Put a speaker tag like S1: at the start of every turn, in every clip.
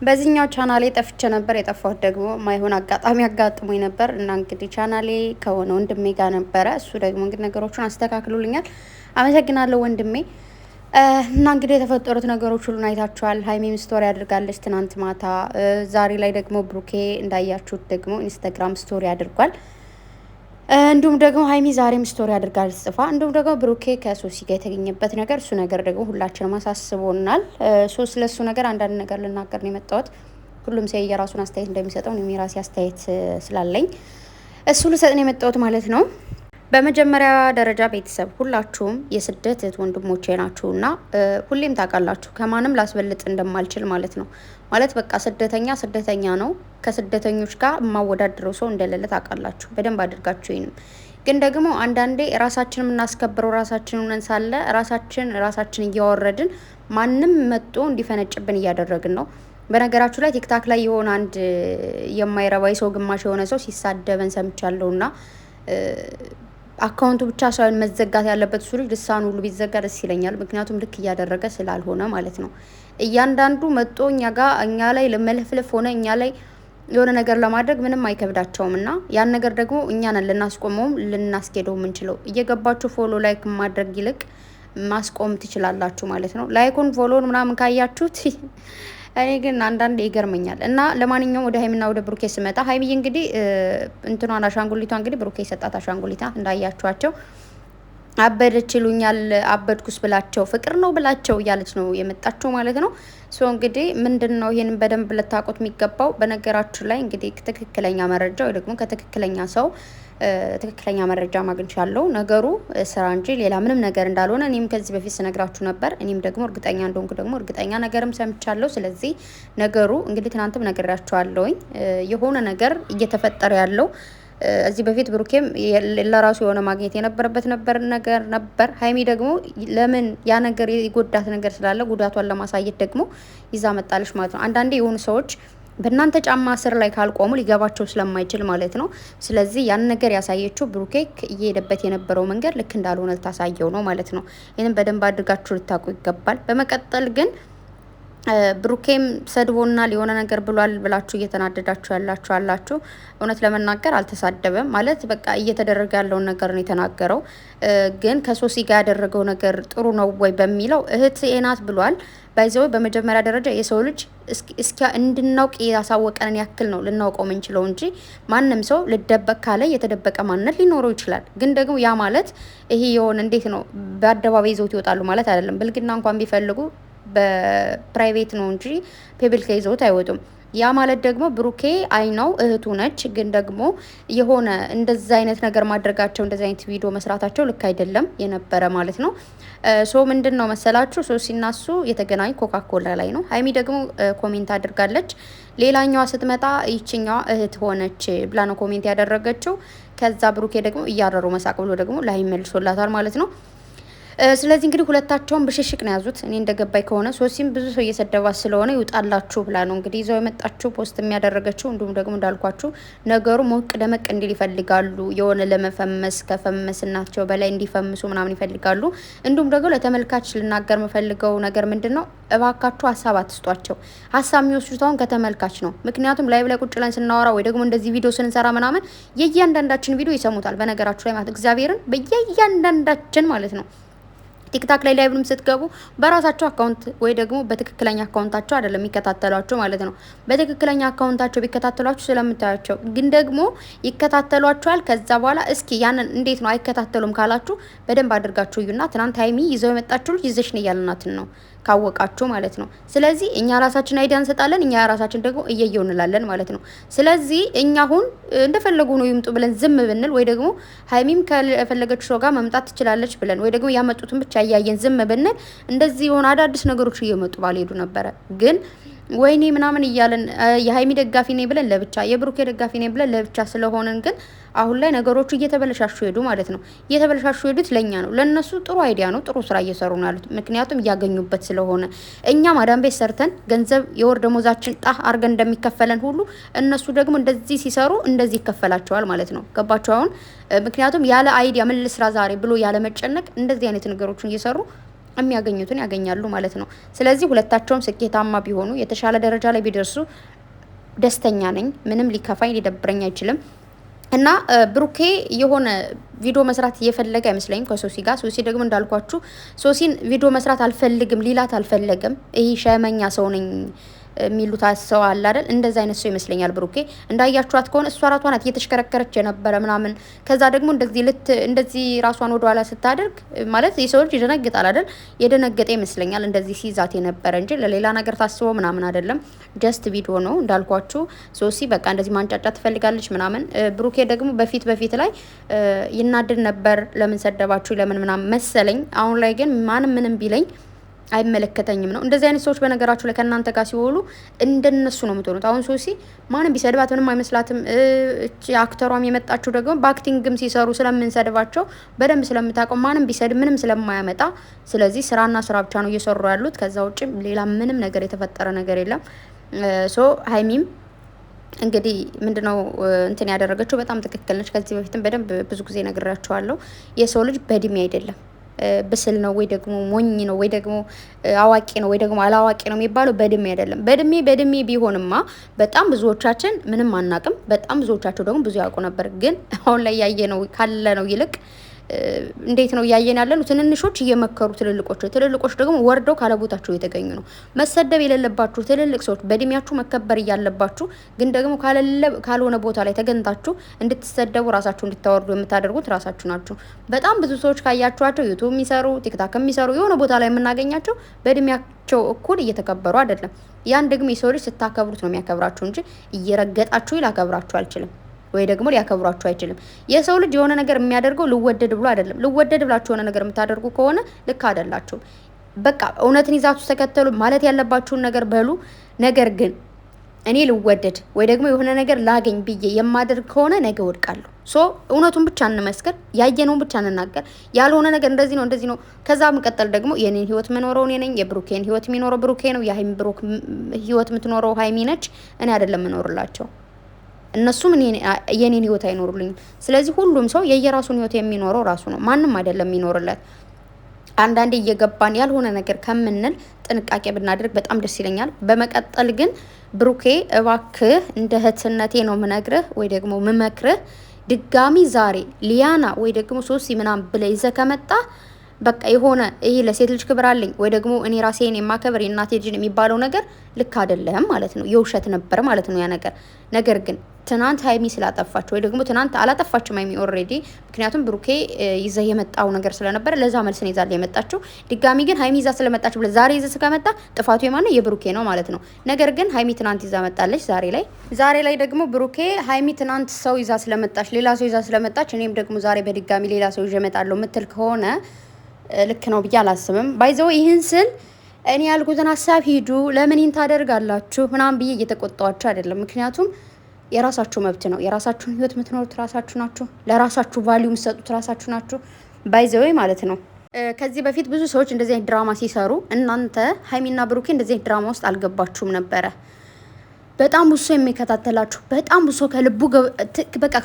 S1: በዚህኛው ቻናሌ ጠፍቼ ነበር። የጠፋሁት ደግሞ ማይሆን አጋጣሚ አጋጥሞኝ ነበር እና እንግዲህ ቻናሌ ከሆነ ወንድሜ ጋር ነበረ። እሱ ደግሞ እንግዲህ ነገሮችን አስተካክሎልኛል። አመሰግናለሁ ወንድሜ። እና እንግዲህ የተፈጠሩት ነገሮች ሁሉን አይታችኋል። ሀይሚም ስቶሪ አድርጋለች ትናንት ማታ። ዛሬ ላይ ደግሞ ብሩኬ እንዳያችሁት ደግሞ ኢንስታግራም ስቶሪ አድርጓል። እንዲሁም ደግሞ ሀይሚ ዛሬም ስቶሪ አድርጋለች ጽፋ። እንዲሁም ደግሞ ብሩኬ ከሶሲ ጋር የተገኘበት ነገር እሱ ነገር ደግሞ ሁላችንም አሳስቦናል። ስለሱ ነገር አንዳንድ ነገር ልናገር ነው የመጣሁት። ሁሉም ሰው የራሱን አስተያየት እንደሚሰጠው እኔም የራሴ አስተያየት ስላለኝ እሱ ልሰጥ ነው የመጣሁት ማለት ነው። በመጀመሪያ ደረጃ ቤተሰብ ሁላችሁም የስደት እህት ወንድሞቼ ናችሁና ሁሌም ታውቃላችሁ ከማንም ላስበልጥ እንደማልችል ማለት ነው። ማለት በቃ ስደተኛ ነው። ከስደተኞች ጋር የማወዳድረው ሰው እንደሌለ ታውቃላችሁ በደንብ አድርጋችሁ። ይሄንም ግን ደግሞ አንዳንዴ ራሳችን የምናስከብረው ራሳችን ሆነን ሳለ ራሳችን እያወረድን ማንም መጥቶ እንዲፈነጭብን እያደረግን ነው። በነገራችሁ ላይ ቲክታክ ላይ የሆነ አንድ የማይረባይ ሰው ግማሽ የሆነ ሰው ሲሳደበን ሰምቻለሁና አካውንቱ ብቻ ሳይሆን መዘጋት ያለበት እሱ ልጅ ልሳኑ ሁሉ ቢዘጋ ደስ ይለኛል። ምክንያቱም ልክ እያደረገ ስላልሆነ ማለት ነው። እያንዳንዱ መጦ እኛ ላይ ለመለፍለፍ ሆነ እኛ ላይ የሆነ ነገር ለማድረግ ምንም አይከብዳቸውም እና ያን ነገር ደግሞ እኛ ነን ልናስቆመውም ልናስኬደው የምንችለው። እየገባችሁ ፎሎ ላይክ ማድረግ ይልቅ ማስቆም ትችላላችሁ ማለት ነው። ላይኩን ፎሎን ምናምን ካያችሁት እኔ ግን አንዳንዴ ይገርመኛል። እና ለማንኛውም ወደ ሀይሚና ወደ ብሩኬ ስመጣ ሀይሚዬ እንግዲህ እንትኗን አሻንጉሊቷ እንግዲህ ብሩኬ የሰጣት አሻንጉሊታ እንዳያችኋቸው አበደች ይሉኛል አበድኩስ ብላቸው ፍቅር ነው ብላቸው እያለች ነው የመጣችው ማለት ነው። ሶ እንግዲህ ምንድን ነው ይሄንን በደንብ ልታውቁት የሚገባው። በነገራችሁ ላይ እንግዲህ ትክክለኛ መረጃ ወይ ደግሞ ከትክክለኛ ሰው ትክክለኛ መረጃ ማግኝቻለሁ። ነገሩ ስራ እንጂ ሌላ ምንም ነገር እንዳልሆነ እኔም ከዚህ በፊት ስነግራችሁ ነበር። እኔም ደግሞ እርግጠኛ እንደሆንኩ ደግሞ እርግጠኛ ነገርም ሰምቻለሁ። ስለዚህ ነገሩ እንግዲህ ትናንትም ነግሬያችኋለሁኝ የሆነ ነገር እየተፈጠረ ያለው እዚህ በፊት ብሩኬም ለራሱ የሆነ ማግኘት የነበረበት ነበር። ሀይሚ ደግሞ ለምን ያ ነገር የጎዳት ነገር ስላለ ጉዳቷን ለማሳየት ደግሞ ይዛ መጣለች ማለት ነው። አንዳንዴ የሆኑ ሰዎች በእናንተ ጫማ ስር ላይ ካልቆሙ ሊገባቸው ስለማይችል ማለት ነው። ስለዚህ ያን ነገር ያሳየችው ብሩኬ እየሄደበት የነበረው መንገድ ልክ እንዳልሆነ ልታሳየው ነው ማለት ነው። ይህንን በደንብ አድርጋችሁ ልታውቁ ይገባል። በመቀጠል ግን ብሩኬም ሰድቦናል የሆነ ነገር ብሏል ብላችሁ እየተናደዳችሁ አላችሁ። እውነት ለመናገር አልተሳደበም ማለት በቃ እየተደረገ ያለውን ነገር ነው የተናገረው። ግን ከሶሲ ጋር ያደረገው ነገር ጥሩ ነው ወይ በሚለው እህት ናት ብሏል። ባይዘው በመጀመሪያ ደረጃ የሰው ልጅ እስኪ እንድናውቅ ያሳወቀንን ያክል ነው ልናውቀው የምንችለው እንጂ ማንም ሰው ልደበቅ ካለ የተደበቀ ማንነት ሊኖረው ይችላል። ግን ደግሞ ያ ማለት ይሄ የሆነ እንዴት ነው በአደባባይ ይዘውት ይወጣሉ ማለት አይደለም። ብልግና እንኳን ቢፈልጉ በፕራይቬት ነው እንጂ ፔብል ከይዘውት አይወጡም። ያ ማለት ደግሞ ብሩኬ አይነው እህቱ ነች። ግን ደግሞ የሆነ እንደዛ አይነት ነገር ማድረጋቸው እንደዛ አይነት ቪዲዮ መስራታቸው ልክ አይደለም የነበረ ማለት ነው። ሶ ምንድን ነው መሰላችሁ ሶሲና እሱ የተገናኙ ኮካኮላ ላይ ነው። ሀይሚ ደግሞ ኮሜንት አድርጋለች። ሌላኛዋ ስትመጣ ይችኛዋ እህት ሆነች ብላ ነው ኮሜንት ያደረገችው። ከዛ ብሩኬ ደግሞ እያረሩ መሳቅ ብሎ ደግሞ ላይ መልሶላታል ማለት ነው። ስለዚህ እንግዲህ ሁለታቸውን ብሽሽቅ ነው ያዙት። እኔ እንደገባኝ ከሆነ ሶሲም ብዙ ሰው እየሰደባት ስለሆነ ይውጣላችሁ ብላ ነው እንግዲህ ይዘው የመጣችሁ ፖስት የሚያደረገችው። እንዲሁም ደግሞ እንዳልኳችሁ ነገሩ ሞቅ ደመቅ እንዲል ይፈልጋሉ። የሆነ ለመፈመስ ከፈመስናቸው በላይ እንዲፈምሱ ምናምን ይፈልጋሉ። እንዲሁም ደግሞ ለተመልካች ልናገር የምፈልገው ነገር ምንድን ነው፣ እባካችሁ ሀሳብ አትስጧቸው። ሀሳብ የሚወስዱት አሁን ከተመልካች ነው። ምክንያቱም ላይቭ ላይ ቁጭ ላይ ስናወራ ወይ ደግሞ እንደዚህ ቪዲዮ ስንሰራ ምናምን የእያንዳንዳችን ቪዲዮ ይሰሙታል። በነገራችሁ ላይ ማለት እግዚአብሔርን በየእያንዳንዳችን ማለት ነው። ቲክታክ ላይ ላይቭም ስትገቡ በራሳቸው አካውንት ወይ ደግሞ በትክክለኛ አካውንታቸው አይደለም የሚከታተሏቸው ማለት ነው። በትክክለኛ አካውንታቸው ቢከታተሏቸው ስለምታያቸው ግን ደግሞ ይከታተሏቸዋል። ከዛ በኋላ እስኪ ያንን እንዴት ነው አይከታተሉም ካላችሁ በደንብ አድርጋችሁ እዩና ትናንት ሀይሚ ይዘው የመጣችሁ ልጅ ይዘሽ ነው ያልናትን ነው ካወቃችሁ ማለት ነው። ስለዚህ እኛ ራሳችን አይዲያ እንሰጣለን፣ እኛ ራሳችን ደግሞ እየየው እንላለን ማለት ነው። ስለዚህ እኛ አሁን እንደፈለጉ ነው ይምጡ ብለን ዝም ብንል ወይ ደግሞ ሀይሚም ከፈለገች ሰው ጋር መምጣት ትችላለች ብለን ወይ ደግሞ ያመጡትን ብቻ እያየን ዝም ብንል እንደዚህ የሆነ አዳዲስ ነገሮች እየመጡ ባልሄዱ ነበረ። ግን ወይኔ ምናምን እያለን የሀይሚ ደጋፊ ነኝ ብለን ለብቻ የብሩኬ ደጋፊ ነኝ ብለን ለብቻ ስለሆነን ግን አሁን ላይ ነገሮቹ እየተበለሻሹ ሄዱ ማለት ነው። እየተበለሻሹ ሄዱት ለኛ ነው። ለነሱ ጥሩ አይዲያ ነው፣ ጥሩ ስራ እየሰሩ ነው ያሉት። ምክንያቱም እያገኙበት ስለሆነ እኛ ማዳም ቤት ሰርተን ገንዘብ የወር ደሞዛችን ጣህ አርገን እንደሚከፈለን ሁሉ እነሱ ደግሞ እንደዚህ ሲሰሩ እንደዚህ ይከፈላቸዋል ማለት ነው። ገባቸው አሁን? ምክንያቱም ያለ አይዲያ ምን ልስራ ዛሬ ብሎ ያለ መጨነቅ እንደዚህ አይነት ነገሮችን እየሰሩ የሚያገኙትን ያገኛሉ ማለት ነው። ስለዚህ ሁለታቸውም ስኬታማ ቢሆኑ የተሻለ ደረጃ ላይ ቢደርሱ ደስተኛ ነኝ። ምንም ሊከፋኝ ሊደብረኝ አይችልም። እና ብሩኬ የሆነ ቪዲዮ መስራት እየፈለገ አይመስለኝም ከሶሲ ጋር። ሶሲ ደግሞ እንዳልኳችሁ ሶሲን ቪዲዮ መስራት አልፈልግም ሊላት አልፈለገም። ይሄ ሸመኛ ሰው ነኝ የሚሉት ሰው አለ አይደል? እንደዛ አይነት ሰው ይመስለኛል ብሩኬ። እንዳያችኋት ከሆነ እሷ ራሷ ናት እየተሽከረከረች የነበረ ምናምን። ከዛ ደግሞ እንደዚህ ራሷን ወደ ኋላ ስታደርግ ማለት የሰው ልጅ ይደነግጣል አይደል? የደነገጠ ይመስለኛል እንደዚህ ሲይዛት የነበረ እንጂ ለሌላ ነገር ታስበው ምናምን አይደለም። ጀስት ቪዲዮ ነው እንዳልኳችሁ። ሶሲ በቃ እንደዚህ ማንጫጫ ትፈልጋለች ምናምን። ብሩኬ ደግሞ በፊት ላይ ይናድድ ነበር። ለምን ሰደባችሁ ለምን ምናምን መሰለኝ። አሁን ላይ ግን ማንም ምንም ቢለኝ አይመለከተኝም ነው። እንደዚህ አይነት ሰዎች በነገራችሁ ላይ ከእናንተ ጋር ሲወሉ እንደነሱ ነው የምትሆኑት። አሁን ሶሲ ማንም ቢሰድባት ምንም አይመስላትም። እቺ አክተሯም የመጣችው ደግሞ በአክቲንግም ሲሰሩ ስለምንሰድባቸው በደንብ ስለምታውቀው ማንም ቢሰድብ ምንም ስለማያመጣ፣ ስለዚህ ስራና ስራ ብቻ ነው እየሰሩ ያሉት። ከዛ ውጭ ሌላ ምንም ነገር የተፈጠረ ነገር የለም። ሀይሚም እንግዲህ ምንድነው እንትን ያደረገችው በጣም ትክክል ነች። ከዚህ በፊትም በደንብ ብዙ ጊዜ ነግራችኋለሁ። የሰው ልጅ በእድሜ አይደለም ብስል ነው ወይ ደግሞ ሞኝ ነው ወይ ደግሞ አዋቂ ነው ወይ ደግሞ አላዋቂ ነው የሚባለው በእድሜ አይደለም። በእድሜ ቢሆንማ በጣም ብዙዎቻችን ምንም አናቅም፣ በጣም ብዙዎቻቸው ደግሞ ብዙ ያውቁ ነበር። ግን አሁን ላይ ያየ ነው ካለ ነው ይልቅ እንዴት ነው እያየን ያለነው? ትንንሾች እየመከሩ ትልልቆች ደግሞ ወርደው ካለቦታቸው የተገኙ ነው። መሰደብ የሌለባችሁ ትልልቅ ሰዎች በእድሜያችሁ መከበር እያለባችሁ ግን ደግሞ ካልሆነ ቦታ ላይ ተገንታችሁ እንድትሰደቡ ራሳችሁ እንድታወርዱ የምታደርጉት ራሳችሁ ናችሁ። በጣም ብዙ ሰዎች ካያችኋቸው ዩቱብ የሚሰሩ ቲክታክ የሚሰሩ የሆነ ቦታ ላይ የምናገኛቸው በእድሜያቸው እኩል እየተከበሩ አይደለም። ያን ደግሞ የሰው ልጅ ስታከብሩት ነው የሚያከብራችሁ እንጂ እየረገጣችሁ ላከብራችሁ አልችልም ወይ ደግሞ ሊያከብሯችሁ አይችልም። የሰው ልጅ የሆነ ነገር የሚያደርገው ልወደድ ብሎ አይደለም። ልወደድ ብላችሁ የሆነ ነገር የምታደርጉ ከሆነ ልክ አይደላችሁም። በቃ እውነትን ይዛችሁ ተከተሉ። ማለት ያለባችሁን ነገር በሉ። ነገር ግን እኔ ልወደድ ወይ ደግሞ የሆነ ነገር ላገኝ ብዬ የማደርግ ከሆነ ነገ ወድቃለሁ። እውነቱን ብቻ እንመስከር፣ ያየነውን ብቻ እንናገር። ያልሆነ ነገር እንደዚህ ነው። ከዛ መቀጠል ደግሞ የኔን ህይወት መኖረው እኔ ነኝ፣ የብሩኬን ህይወት የሚኖረው ብሩኬ ነው፣ የሀይሚ ብሩክ ህይወት የምትኖረው ሀይሚ ነች። እኔ አይደለም የምኖርላቸው። እነሱም የኔን ህይወት አይኖሩልኝም። ስለዚህ ሁሉም ሰው የየራሱን ህይወት የሚኖረው ራሱ ነው። ማንም አይደለም የሚኖርለት። አንዳንዴ እየገባን ያልሆነ ነገር ከምንል ጥንቃቄ ብናደርግ በጣም ደስ ይለኛል። በመቀጠል ግን ብሩኬ እባክህ እንደ እህትነቴ ነው ምነግርህ ወይ ደግሞ ምመክርህ፣ ድጋሚ ዛሬ ሊያና ወይ ደግሞ ሶሲ ምናምን ብለህ ይዘህ ከመጣ በቃ የሆነ ይሄ ለሴት ልጅ ክብር አለኝ ወይ ደግሞ እኔ ራሴን የማከብር የእናቴ ልጅ የሚባለው ነገር ልክ አይደለም ማለት ነው። የውሸት ነበር ማለት ነው ያ ነገር። ነገር ግን ትናንት ሀይሚ ስላጠፋች ወይ ደግሞ ትናንት አላጠፋችም ሀይሚ ኦልሬዲ፣ ምክንያቱም ብሩኬ ይዘህ የመጣው ነገር ስለነበረ ለዛ መልስ ነው ይዛል የመጣችው። ድጋሚ ግን ሀይሚ ይዛ ስለመጣች ብለህ ዛሬ ይዘህ ከመጣ ጥፋቱ የማነው? የብሩኬ ነው ማለት ነው። ነገር ግን ሀይሚ ትናንት ይዛ መጣለች። ዛሬ ላይ ደግሞ ብሩኬ ሀይሚ ትናንት ሰው ይዛ ስለመጣች ሌላ ሰው ይዛ ስለመጣች እኔም ደግሞ ዛሬ በድጋሚ ሌላ ሰው ይዤ እመጣለሁ ምትል ከሆነ ልክ ነው ብዬ አላስብም። ባይዘው ይህን ስል እኔ ያልኩትን ሀሳብ ሂዱ ለምን ይህን ታደርጋላችሁ ምናምን ብዬ እየተቆጣኋቸው አይደለም። ምክንያቱም የራሳችሁ መብት ነው። የራሳችሁን ህይወት የምትኖሩት ራሳችሁ ናችሁ። ለራሳችሁ ቫልዩ የምትሰጡት ራሳችሁ ናችሁ። ባይዘው ማለት ነው። ከዚህ በፊት ብዙ ሰዎች እንደዚህ አይነት ድራማ ሲሰሩ እናንተ ሀይሚና ብሩኬ እንደዚህ አይነት ድራማ ውስጥ አልገባችሁም ነበረ። በጣም ብዙ ሰው የሚከታተላችሁ በጣም ብዙ ሰው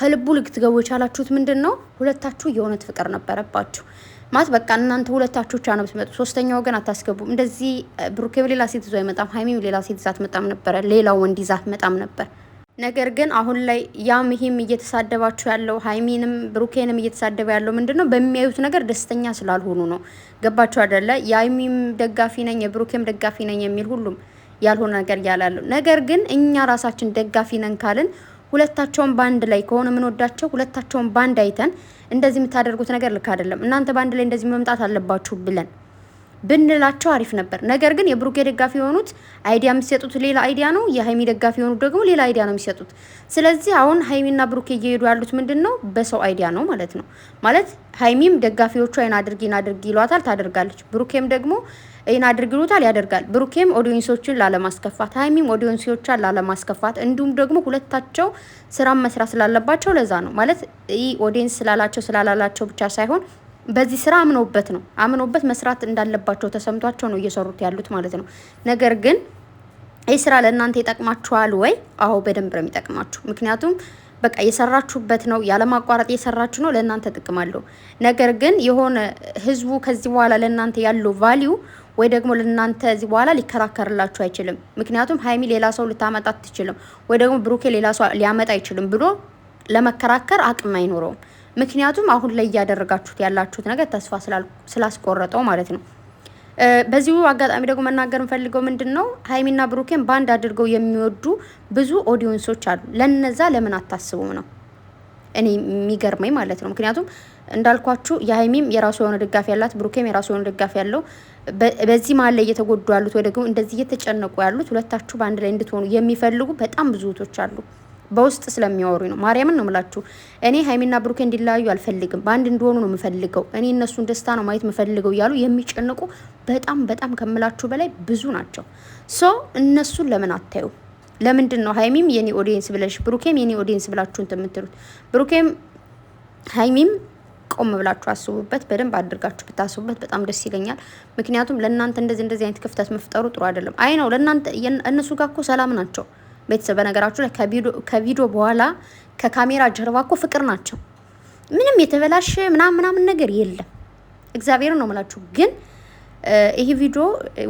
S1: ከልቡ ልትገቡ የቻላችሁት ምንድን ነው? ሁለታችሁ የእውነት ፍቅር ነበረባችሁ ማለት በቃ እናንተ ሁለታችሁ ብቻ ነው የምትመጡ፣ ሶስተኛ ወገን አታስገቡም። እንደዚህ ብሩኬ ሌላ ሴት ይዞ አይመጣም፣ ሀይሚም ሌላ ሴት ይዛ አትመጣም ነበረ፣ ሌላ ወንድ ይዛ አትመጣም ነበር። ነገር ግን አሁን ላይ ያም ይሄም እየተሳደባችሁ ያለው ሀይሚንም ብሩኬንም እየተሳደበ ያለው ምንድነው? በሚያዩት ነገር ደስተኛ ስላልሆኑ ነው። ገባችሁ አይደለ? የሀይሚም ደጋፊ ነኝ የብሩኬም ደጋፊ ነኝ የሚል ሁሉም ያልሆነ ነገር ያላለው። ነገር ግን እኛ ራሳችን ደጋፊ ነን ካልን ሁለታቸውን ባንድ ላይ ከሆነ ምን ወዳቸው ሁለታቸውን ባንድ አይተን እንደዚህ የምታደርጉት ነገር ልክ አይደለም፣ እናንተ ባንድ ላይ እንደዚህ መምጣት አለባችሁ ብለን ብንላቸው አሪፍ ነበር። ነገር ግን የብሩኬ ደጋፊ የሆኑት አይዲያ የሚሰጡት ሌላ አይዲያ ነው፣ የሀይሚ ደጋፊ የሆኑት ደግሞ ሌላ አይዲያ ነው የሚሰጡት። ስለዚህ አሁን ሀይሚና ብሩኬ እየሄዱ ያሉት ምንድነው? በሰው አይዲያ ነው ማለት ነው። ማለት ሀይሚም ደጋፊዎቹ አይን አድርጊ ይሏታል፣ ታደርጋለች። ብሩኬም ደግሞ አይን አድርጊ ይሉታል፣ ያደርጋል። ብሩኬም ኦዲየንሶችን ላለማስከፋት፣ ሀይሚም ኦዲየንሶችን ላለማስከፋት፣ እንዲሁም ደግሞ ሁለታቸው ስራ መስራት ስላለባቸው ለዛ ነው ማለት ይህ ኦዲየንስ ስላላላቸው ብቻ ሳይሆን በዚህ ስራ አምነውበት መስራት እንዳለባቸው ተሰምቷቸው ነው እየሰሩት ያሉት ማለት ነው። ነገር ግን ይህ ስራ ለእናንተ ይጠቅማችኋል ወይ? አዎ በደንብ ነው የሚጠቅማችሁ። ምክንያቱም በቃ የሰራችሁበት ነው፣ ያለ ማቋረጥ የሰራችሁ ነው፣ ለእናንተ ጥቅም አለው። ነገር ግን የሆነ ህዝቡ ከዚህ በኋላ ለእናንተ ያለው ቫልዩ ወይ ደግሞ ለእናንተ እዚህ በኋላ ሊከራከርላችሁ አይችልም። ምክንያቱም ሀይሚ ሌላ ሰው ልታመጣ አትችልም፣ ወይ ደግሞ ብሩኬ ሌላ ሰው ሊያመጣ አይችልም ብሎ ለመከራከር አቅም አይኖረውም። ምክንያቱም አሁን ላይ እያደረጋችሁት ያላችሁት ነገር ተስፋ ስላስቆረጠው ማለት ነው። በዚሁ አጋጣሚ ደግሞ መናገር እንፈልገው ምንድነው ሀይሚና ብሩኬን ባንድ አድርገው የሚወዱ ብዙ ኦዲየንሶች አሉ። ለነዛ ለምን አታስቡም ነው እኔ የሚገርመኝ ማለት ነው። ምክንያቱም እንዳልኳችሁ የሀይሚም የራሱ የሆነ ድጋፍ ያላት፣ ብሩኬም የራሱ የሆነ ድጋፍ ያለው፣ በዚህ መሀል ላይ እየተጎዱ ያሉት ወይ ደግሞ እንደዚህ እየተጨነቁ ያሉት ሁለታችሁ በአንድ ላይ እንድትሆኑ የሚፈልጉ በጣም ብዙ እህቶች አሉ። በውስጥ ስለሚያወሩ ነው። ማርያምን ነው ምላችሁ። እኔ ሀይሚና ብሩኬ እንዲለያዩ አልፈልግም፣ በአንድ እንዲሆኑ ነው የምፈልገው፣ እኔ እነሱን ደስታ ነው ማየት የምፈልገው እያሉ የሚጨነቁ በጣም በጣም ከምላችሁ በላይ ብዙ ናቸው። ሶ እነሱን ለምን አታዩ? ለምንድን ነው ሀይሚም የኔ ኦዲየንስ ብለሽ ብሩኬም የኔ ኦዲየንስ ብላችሁ እንትን የምትሉት? ብሩኬም ሀይሚም ቆም ብላችሁ አስቡበት፣ በደንብ አድርጋችሁ ብታስቡበት በጣም ደስ ይለኛል። ምክንያቱም ለእናንተ እንደዚህ አይነት ክፍተት መፍጠሩ ጥሩ አይደለም። አይ ነው ለእናንተ እነሱ ጋር እኮ ሰላም ናቸው ቤተሰብ። በነገራችሁ ላይ ከቪዲዮ በኋላ ከካሜራ ጀርባ እኮ ፍቅር ናቸው። ምንም የተበላሸ ምናምን ነገር የለም። እግዚአብሔር ነው የምላችሁ። ግን ይሄ ቪዲዮ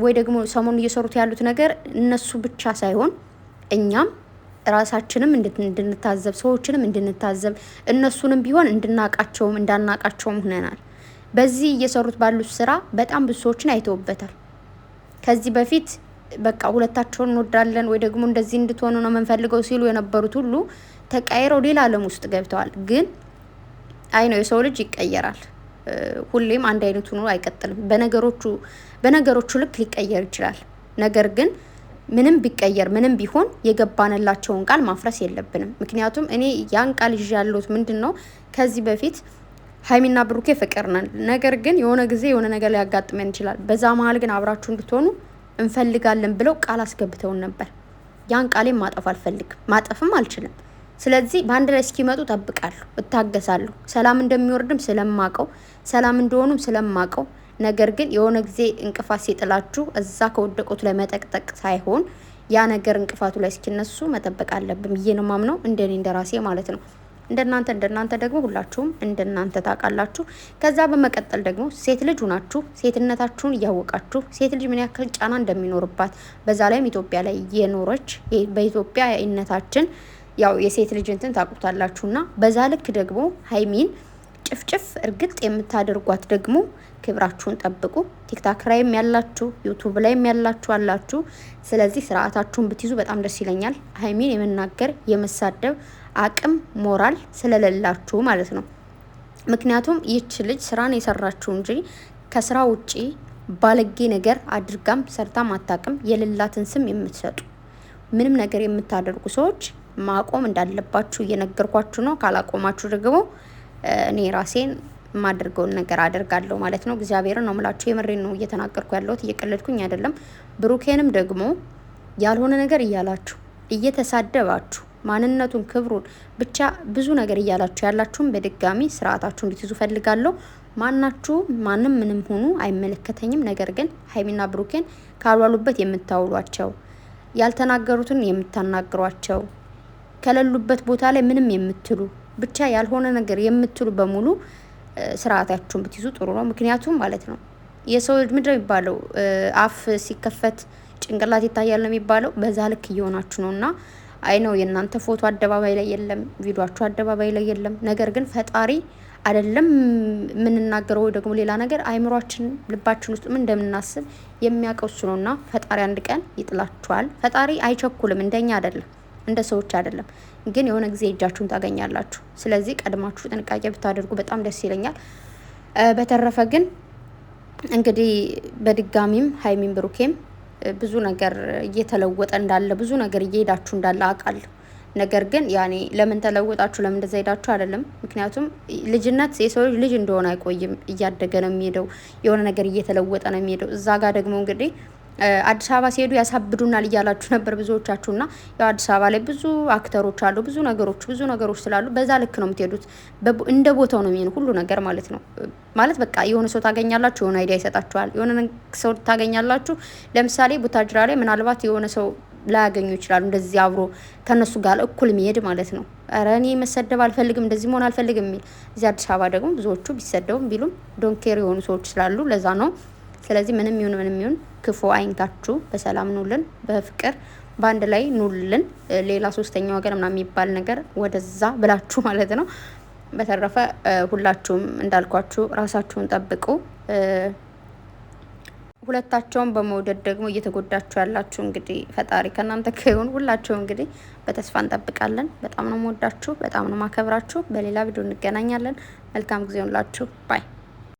S1: ወይ ደግሞ ሰሞኑን እየሰሩት ያሉት ነገር እነሱ ብቻ ሳይሆን እኛም ራሳችንም እንድንታዘብ፣ ሰዎችንም እንድንታዘብ፣ እነሱንም ቢሆን እንድናቃቸውም እንዳናቃቸውም ሆነናል። በዚህ እየሰሩት ባሉት ስራ በጣም ብዙ ሰዎችን አይተውበታል። ከዚህ በፊት በቃ ሁለታቸውን እንወዳለን ወይ ደግሞ እንደዚህ እንድትሆኑ ነው የምንፈልገው ሲሉ የነበሩት ሁሉ ተቀይረው ሌላ ዓለም ውስጥ ገብተዋል። ግን አይ ነው የሰው ልጅ ይቀየራል። ሁሌም አንድ አይነት ሆኖ አይቀጥልም። በነገሮቹ ልክ ሊቀየር ይችላል። ነገር ግን ምንም ቢቀየር ምንም ቢሆን የገባንላቸውን ቃል ማፍረስ የለብንም። ምክንያቱም እኔ ያን ቃል ይዤ ያለሁት ምንድነው ከዚህ በፊት ሀይሚና ብሩኬ ፍቅር ነን፣ ነገር ግን የሆነ ጊዜ የሆነ ነገር ሊያጋጥመን ይችላል፣ በዛ መሀል ግን አብራችሁ እንድትሆኑ እንፈልጋለን ብለው ቃል አስገብተውን ነበር። ያን ቃሌን ማጠፍ አልፈልግም፣ ማጠፍም አልችልም። ስለዚህ በአንድ ላይ እስኪመጡ ጠብቃለሁ፣ እታገሳለሁ። ሰላም እንደሚወርድም ስለማቀው፣ ሰላም እንደሆኑም ስለማቀው፣ ነገር ግን የሆነ ጊዜ እንቅፋት ሲጥላችሁ እዛ ከወደቁት ላይ መጠቅጠቅ ሳይሆን ያ ነገር እንቅፋቱ ላይ እስኪነሱ መጠበቅ አለብን ብዬ ነው ማምነው፣ እንደኔ እንደራሴ ማለት ነው። እንደናንተ ደግሞ ሁላችሁም እንደናንተ ታውቃላችሁ። ከዛ በመቀጠል ደግሞ ሴት ልጅ ሆናችሁ ሴትነታችሁን እያወቃችሁ ሴት ልጅ ምን ያክል ጫና እንደሚኖርባት በዛ ላይም ኢትዮጵያ ላይ የኖረች በኢትዮጵያዊነታችን ያው የሴት ልጅ እንትን ታውቁታላችሁና በዛ ልክ ደግሞ ሀይሚን ጭፍጭፍ እርግጥ የምታደርጓት ደግሞ ክብራችሁን ጠብቁ። ቲክታክ ላይም ያላችሁ ዩቱብ ላይም ያላችሁ አላችሁ። ስለዚህ ስርዓታችሁን ብትይዙ በጣም ደስ ይለኛል። ሀይሚን የመናገር የመሳደብ አቅም ሞራል ስለሌላችሁ ማለት ነው። ምክንያቱም ይህች ልጅ ስራን የሰራችሁ እንጂ ከስራ ውጪ ባለጌ ነገር አድርጋም ሰርታም አታውቅም። የሌላትን ስም የምትሰጡ ምንም ነገር የምታደርጉ ሰዎች ማቆም እንዳለባችሁ እየነገርኳችሁ ነው። ካላቆማችሁ ደግሞ እኔ ራሴን የማደርገውን ነገር አደርጋለሁ ማለት ነው። እግዚአብሔርን ነው ምላችሁ፣ የምሬን ነው እየተናገርኩ ያለሁት፣ እየቀለድኩኝ አይደለም። ብሩኬንም ደግሞ ያልሆነ ነገር እያላችሁ እየተሳደባችሁ ማንነቱን ክብሩን ብቻ ብዙ ነገር እያላችሁ ያላችሁም በድጋሚ ስርዓታችሁ እንድትይዙ ፈልጋለሁ። ማናችሁ ማንም ምንም ሆኑ አይመለከተኝም። ነገር ግን ሀይሚና ብሩኬን ካልዋሉበት የምታውሏቸው፣ ያልተናገሩትን የምታናግሯቸው፣ ከሌሉበት ቦታ ላይ ምንም የምትሉ ብቻ ያልሆነ ነገር የምትሉ በሙሉ ስርዓታችሁን ብትይዙ ጥሩ ነው። ምክንያቱም ማለት ነው የሰው ልጅ ምንድነው የሚባለው አፍ ሲከፈት ጭንቅላት ይታያል ነው የሚባለው። በዛ ልክ እየሆናችሁ ነውና አይ ነው የእናንተ ፎቶ አደባባይ ላይ የለም፣ ቪዲዮአችሁ አደባባይ ላይ የለም። ነገር ግን ፈጣሪ አይደለም የምንናገረው ወይ ደግሞ ሌላ ነገር አይምሯችን ልባችን ውስጥ ምን እንደምናስብ የሚያውቀው እሱ ነውና ፈጣሪ አንድ ቀን ይጥላችኋል። ፈጣሪ አይቸኩልም፣ እንደኛ አይደለም፣ እንደ ሰዎች አይደለም። ግን የሆነ ጊዜ እጃችሁን ታገኛላችሁ። ስለዚህ ቀድማችሁ ጥንቃቄ ብታደርጉ በጣም ደስ ይለኛል። በተረፈ ግን እንግዲህ በድጋሚም ሀይሚን ብሩኬም ብዙ ነገር እየተለወጠ እንዳለ ብዙ ነገር እየሄዳችሁ እንዳለ አውቃለሁ። ነገር ግን ያኔ ለምን ተለወጣችሁ ለምን እንደዛ ሄዳችሁ አይደለም። ምክንያቱም ልጅነት የሰው ልጅ እንደሆነ አይቆይም፣ እያደገ ነው የሚሄደው፣ የሆነ ነገር እየተለወጠ ነው የሚሄደው። እዛ ጋር ደግሞ እንግዲህ አዲስ አበባ ሲሄዱ ያሳብዱናል እያላችሁ ነበር ብዙዎቻችሁና ያው አዲስ አበባ ላይ ብዙ አክተሮች አሉ፣ ብዙ ነገሮች ስላሉ በዛ ልክ ነው የምትሄዱት። እንደ ቦታው ነው የሚሆነው ሁሉ ነገር ማለት ነው። ማለት በቃ የሆነ ሰው ታገኛላችሁ፣ የሆነ አይዲያ ይሰጣችኋል። የሆነ ሰው ታገኛላችሁ። ለምሳሌ ቡታጅራ ላይ ምናልባት የሆነ ሰው ላያገኙ ይችላሉ። እንደዚህ አብሮ ከነሱ ጋር እኩል መሄድ ማለት ነው። ኧረ እኔ መሰደብ አልፈልግም፣ እንደዚህ መሆን አልፈልግም የሚል እዚህ አዲስ አበባ ደግሞ ብዙዎቹ ቢሰደቡም ቢሉም ዶንኬር የሆኑ ሰዎች ስላሉ ለዛ ነው። ስለዚህ ምንም ይሁን ክፉ አይንካችሁ፣ በሰላም ኑልን፣ በፍቅር በአንድ ላይ ኑልን። ሌላ ሶስተኛ ወገን ምናምን የሚባል ነገር ወደዛ ብላችሁ ማለት ነው። በተረፈ ሁላችሁም እንዳልኳችሁ ራሳችሁን ጠብቁ። ሁለታቸውን በመውደድ ደግሞ እየተጎዳችሁ ያላችሁ እንግዲህ ፈጣሪ ከእናንተ ከሆኑ ሁላችሁም እንግዲህ በተስፋ እንጠብቃለን። በጣም ነው የምወዳችሁ፣ በጣም ነው ማከብራችሁ። በሌላ ቪዲዮ እንገናኛለን። መልካም ጊዜ ሆንላችሁ። ባይ